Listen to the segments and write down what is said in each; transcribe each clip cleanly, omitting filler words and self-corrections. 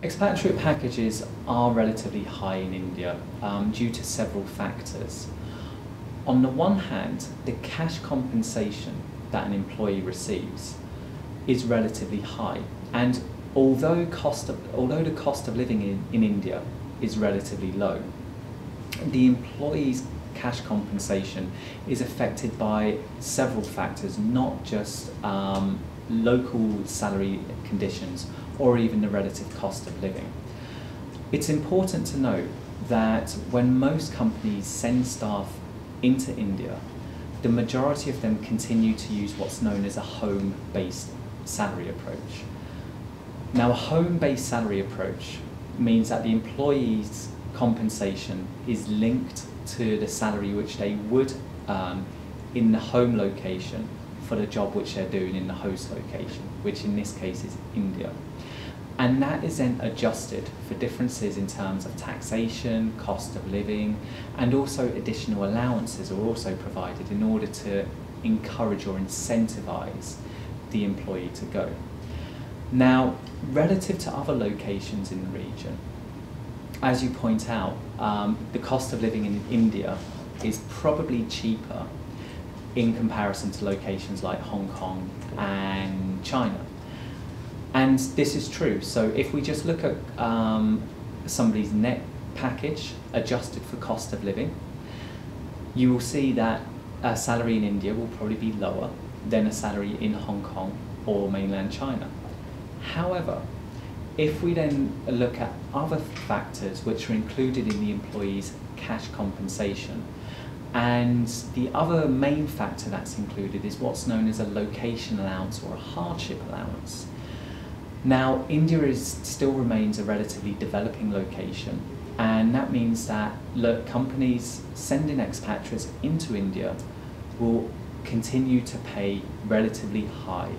Expatriate packages are relatively high in India due to several factors. On the one hand, the cash compensation that an employee receives is relatively high, and although the cost of living in India is relatively low, the employee's cash compensation is affected by several factors, not just local salary conditions or even the relative cost of living. It's important to note that when most companies send staff into India, the majority of them continue to use what's known as a home-based salary approach. Now, a home-based salary approach means that the employee's compensation is linked to the salary which they would earn in the home location for the job which they're doing in the host location, which in this case is India. And that is then adjusted for differences in terms of taxation, cost of living, and also additional allowances are also provided in order to encourage or incentivize the employee to go. Now, relative to other locations in the region, as you point out, the cost of living in India is probably cheaper in comparison to locations like Hong Kong and China. And this is true. So if we just look at somebody's net package adjusted for cost of living, you will see that a salary in India will probably be lower than a salary in Hong Kong or mainland China. However, if we then look at other factors which are included in the employee's cash compensation, and the other main factor that's included is what's known as a location allowance or a hardship allowance. Now, India still remains a relatively developing location, and that means that companies sending expatriates into India will continue to pay relatively high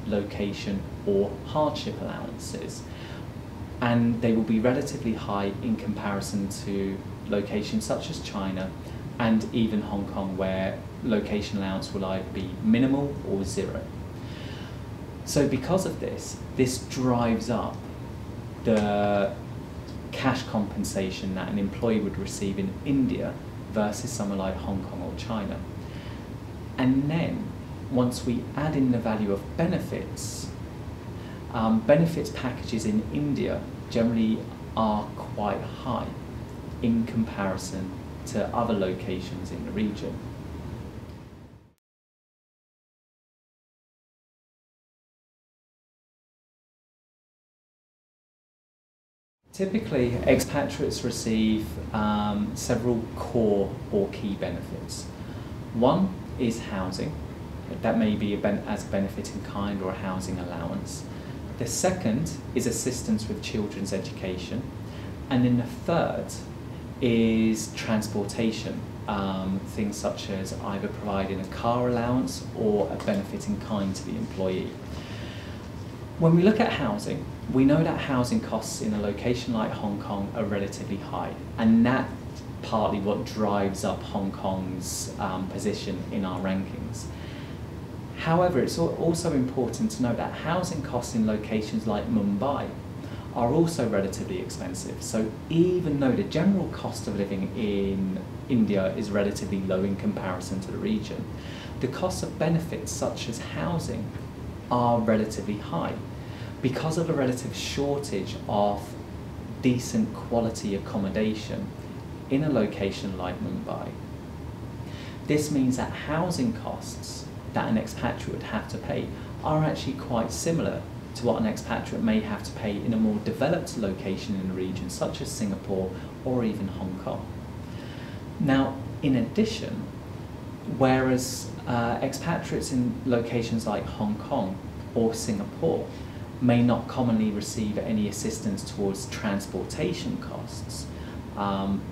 location or hardship allowances, and they will be relatively high in comparison to locations such as China and even Hong Kong, where location allowance will either be minimal or zero. So because of this, this drives up the cash compensation that an employee would receive in India versus somewhere like Hong Kong or China. And then, once we add in the value of benefits, benefits packages in India generally are quite high in comparison to other locations in the region. Typically, expatriates receive several core or key benefits. One is housing. That may be as a benefit in kind or a housing allowance. The second is assistance with children's education. And then the third is transportation, things such as either providing a car allowance or a benefit in kind to the employee. When we look at housing, we know that housing costs in a location like Hong Kong are relatively high, and that's partly what drives up Hong Kong's position in our rankings. However, it's also important to note that housing costs in locations like Mumbai are also relatively expensive. So even though the general cost of living in India is relatively low in comparison to the region, the cost of benefits such as housing are relatively high because of a relative shortage of decent quality accommodation in a location like Mumbai. This means that housing costs that an expatriate would have to pay are actually quite similar to what an expatriate may have to pay in a more developed location in the region, such as Singapore or even Hong Kong. Now, in addition, whereas expatriates in locations like Hong Kong or Singapore may not commonly receive any assistance towards transportation costs,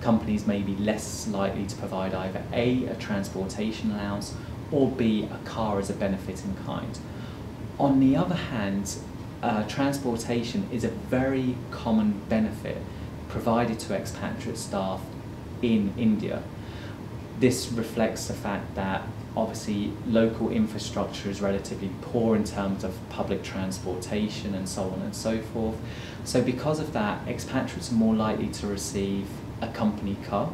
companies may be less likely to provide either A, transportation allowance, or B, a car as a benefit in kind. On the other hand, transportation is a very common benefit provided to expatriate staff in India. This reflects the fact that Obviously, local infrastructure is relatively poor in terms of public transportation and so on and so forth. So because of that, expatriates are more likely to receive a company car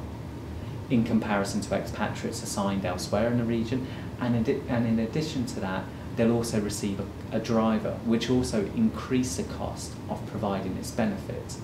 in comparison to expatriates assigned elsewhere in the region. And in addition to that, they'll also receive a driver, which also increase the cost of providing this benefit.